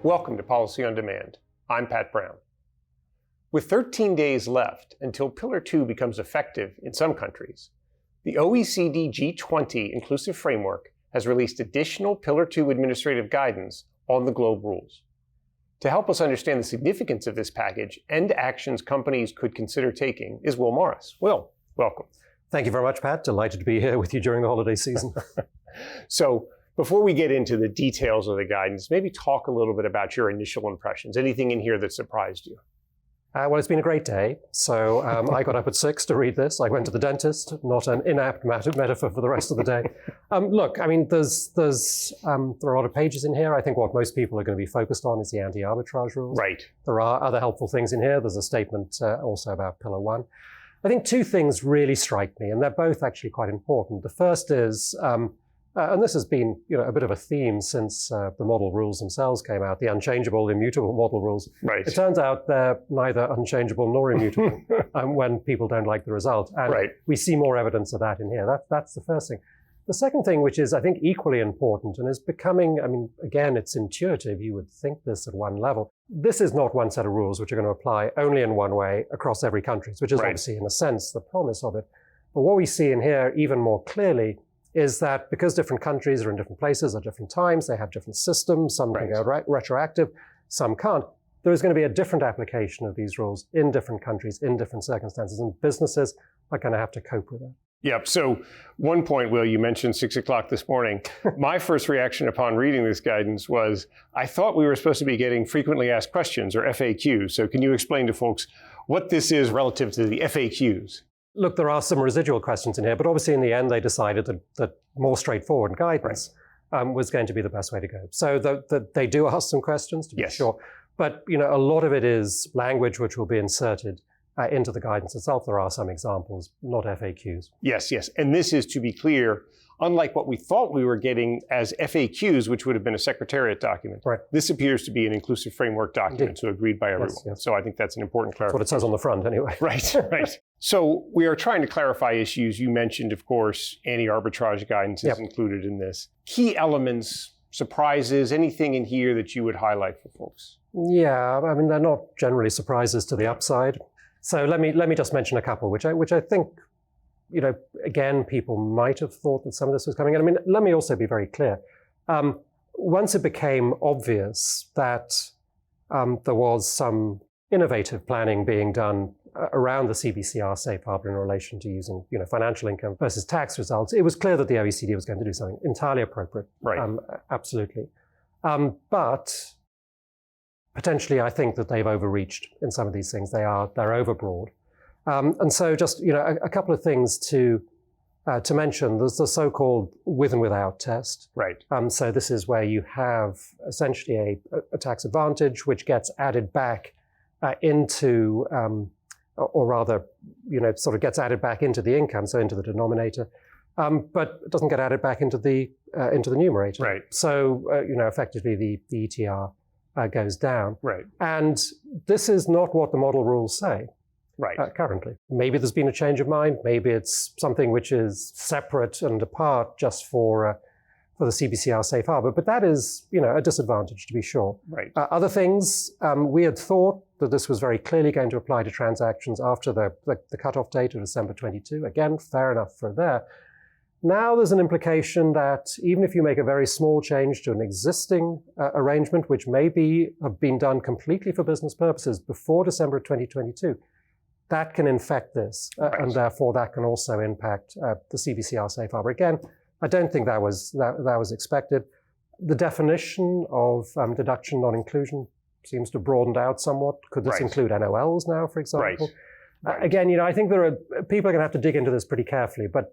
Welcome to Policy on Demand. I'm Pat Brown. With 13 days left until Pillar 2 becomes effective in some countries, the OECD G20 Inclusive Framework has released additional Pillar 2 administrative guidance on the GLOBE rules. To help us understand the significance of this package and actions companies could consider taking is Will Morris. Will, welcome. Thank you very much, Pat. Delighted to be here with you during the holiday season. So, before we get into the details of the guidance, maybe talk a little bit about your initial impressions. Anything in here that surprised you? Well, it's been a great day. So I got up at 6 to read this. I went to the dentist, not an inapt metaphor for the rest of the day. Look, I mean, there are a lot of pages in here. I think what most people are going to be focused on is the anti-arbitrage rules. Right. There are other helpful things in here. There's a statement also about Pillar 1. I think two things really strike me, and they're both actually quite important. The first is, and this has been a bit of a theme since the model rules themselves came out, the unchangeable, immutable model rules. Right. It turns out they're neither unchangeable nor immutable when people don't like the result. And we see more evidence of that in here. That's the first thing. The second thing, which is, I think, equally important and is becoming, I mean, again, it's intuitive. You would think this at one level. This is not one set of rules which are going to apply only in one way across every country, which is obviously, in a sense, the promise of it. But what we see in here even more clearly is that because different countries are in different places at different times, they have different systems, some can go retroactive, some can't, there is going to be a different application of these rules in different countries, in different circumstances, and businesses are going to have to cope with it. Yep. So one point, Will, you mentioned 6 o'clock this morning. My first reaction upon reading this guidance was, I thought we were supposed to be getting frequently asked questions, or FAQs. So can you explain to folks what this is relative to the FAQs? Look, there are some residual questions in here, but obviously in the end they decided that more straightforward guidance was going to be the best way to go. So they do ask some questions, to be sure, but a lot of it is language which will be inserted into the guidance itself. There are some examples, not FAQs. Yes. And this is, to be clear, unlike what we thought we were getting as FAQs, which would have been a Secretariat document. Right. This appears to be an inclusive framework document, so agreed by everyone. Yes. So I think that's an important clarification. That's what it says on the front, anyway. Right. So we are trying to clarify issues. You mentioned, of course, anti-arbitrage guidance is included in this. Key elements, surprises, anything in here that you would highlight for folks? Yeah, I mean, they're not generally surprises to the upside. So let me just mention a couple, which I think, again, people might have thought that some of this was coming in. I mean, let me also be very clear. Once it became obvious that there was some innovative planning being done around the CBCR safe harbor in relation to using, financial income versus tax results, it was clear that the OECD was going to do something entirely appropriate. Right. Absolutely. But potentially, I think that they've overreached in some of these things. They're overbroad. And so just, a couple of things to mention. There's the so-called with and without test. Right. So this is where you have essentially a tax advantage which gets added back into, or rather, sort of gets added back into the income, so into the denominator, but it doesn't get added back into the numerator. Right. So, effectively the ETR goes down. Right. And this is not what the model rules say. Right. Currently. Maybe there's been a change of mind. Maybe it's something which is separate and apart just for the CBCR safe harbor. But that is, a disadvantage, to be sure. Right. Other things, we had thought that this was very clearly going to apply to transactions after the cutoff date of December 22. Again, fair enough for there. Now there's an implication that even if you make a very small change to an existing arrangement, which may have been done completely for business purposes before December 2022, that can infect this, and therefore that can also impact the CBCR safe harbor. Again, I don't think that was expected. The definition of deduction non-inclusion seems to have broadened out somewhat. Could this include NOLs now, for example? Right. Again, I think people are going to have to dig into this pretty carefully. But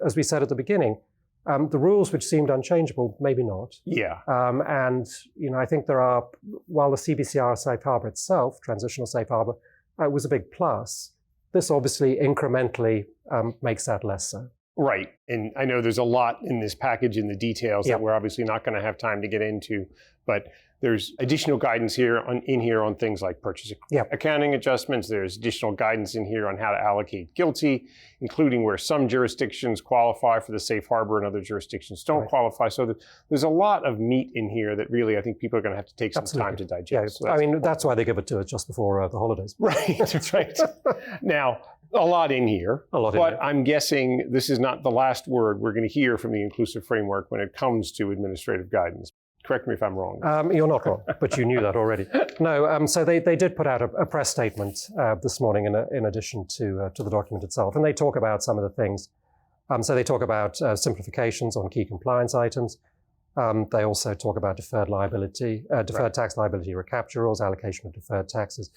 as we said at the beginning, the rules which seemed unchangeable, maybe not. Yeah. And I think there are, while the CBCR safe harbor itself, transitional safe harbor, was a big plus, this obviously incrementally makes that less so. Right. And I know there's a lot in this package in the details that we're obviously not going to have time to get into. But There's additional guidance here on things like purchase accounting adjustments. There's additional guidance in here on how to allocate GILTI, including where some jurisdictions qualify for the safe harbor and other jurisdictions don't qualify. So there's a lot of meat in here that really I think people are going to have to take some time to digest. Yeah, so that's why they give it to us just before the holidays. Right, that's right. Now, a lot in here, but I'm guessing this is not the last word we're going to hear from the inclusive framework when it comes to administrative guidance. Correct me if I'm wrong. You're not wrong, but you knew that already. No, so they did put out a press statement this morning in addition to the document itself, and they talk about some of the things. So they talk about simplifications on key compliance items. They also talk about deferred tax liability recapture rules, allocation of deferred taxes,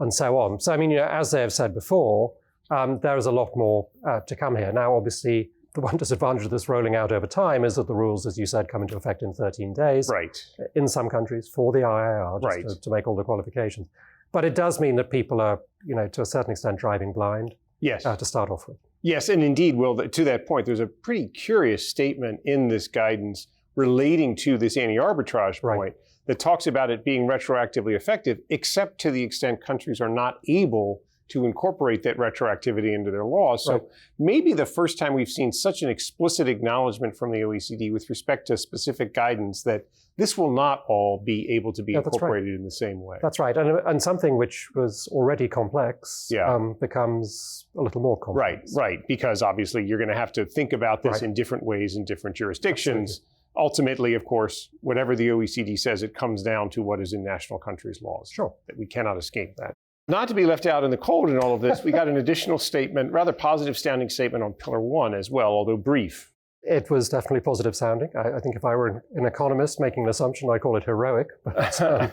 and so on. So I mean, as they have said before, there is a lot more to come here. Now, obviously, the one disadvantage of this rolling out over time is that the rules, as you said, come into effect in 13 days. Right. In some countries for the IIR, just to make all the qualifications. But it does mean that people are, to a certain extent, driving blind. Yes. To start off with. Yes, and indeed, Will, to that point, there's a pretty curious statement in this guidance relating to this anti-arbitrage point that talks about it being retroactively effective, except to the extent countries are not able to incorporate that retroactivity into their laws. So maybe the first time we've seen such an explicit acknowledgement from the OECD with respect to specific guidance that this will not all be able to be incorporated in the same way. That's right. And something which was already complex becomes a little more complex. Right. Because obviously you're going to have to think about this in different ways in different jurisdictions. Absolutely. Ultimately, of course, whatever the OECD says, it comes down to what is in national countries' laws. Sure. That we cannot escape that. Not to be left out in the cold in all of this, we got an additional statement, rather positive sounding statement on Pillar 1 as well, although brief. It was definitely positive sounding. I think if I were an economist making an assumption, I'd call it heroic. But, so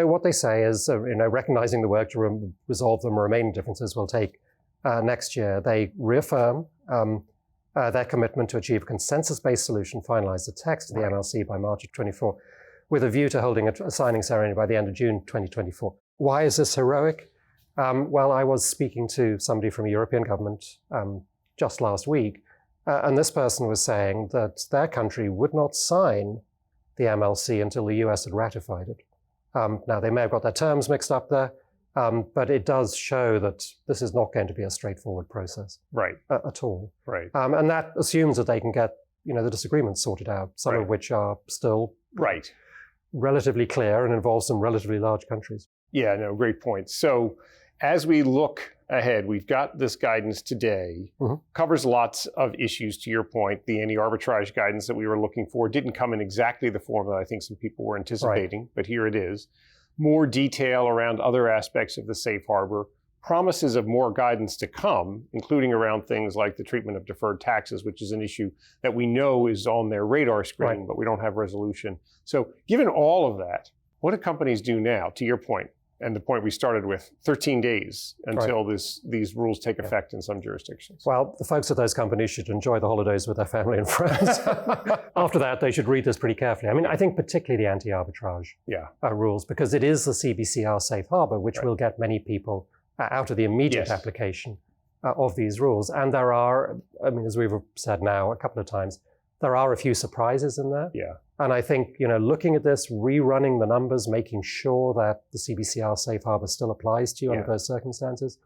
what they say is, recognizing the work to resolve the remaining differences will take next year. They reaffirm their commitment to achieve a consensus-based solution, finalize the text of the MLC by March of 24. With a view to holding a signing ceremony by the end of June 2024. Why is this heroic? Well, I was speaking to somebody from a European government just last week, and this person was saying that their country would not sign the MLC until the US had ratified it. Now, they may have got their terms mixed up there, but it does show that this is not going to be a straightforward process at all. Right. And that assumes that they can get the disagreements sorted out, some of which are still relatively clear and involve some relatively large countries. Yeah, no, great point. So as we look ahead, we've got this guidance today, covers lots of issues to your point. The anti-arbitrage guidance that we were looking for didn't come in exactly the form that I think some people were anticipating, but here it is. More detail around other aspects of the safe harbor, promises of more guidance to come, including around things like the treatment of deferred taxes, which is an issue that we know is on their radar screen, but we don't have resolution. So given all of that, what do companies do now, to your point, and the point we started with, 13 days until these rules take effect in some jurisdictions? Well, the folks at those companies should enjoy the holidays with their family and friends. After that, they should read this pretty carefully. I mean, I think particularly the anti-arbitrage rules, because it is the CBCR safe harbor, which will get many people out of the immediate application of these rules. And there are, as we've said now a couple of times, there are a few surprises in there. Yeah. And I think, looking at this, rerunning the numbers, making sure that the CBCR safe harbor still applies to you under those circumstances,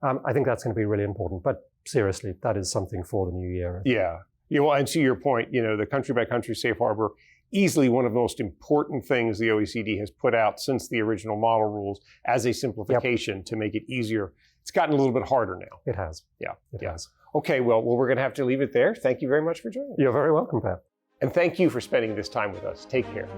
I think that's going to be really important. But seriously, that is something for the new year. Yeah. And to your point, the country by country safe harbor, easily one of the most important things the OECD has put out since the original model rules as a simplification to make it easier. It's gotten a little bit harder now. It has. Yeah. It has. Okay, well, we're going to have to leave it there. Thank you very much for joining us. You're very welcome, Pat. And thank you for spending this time with us. Take care.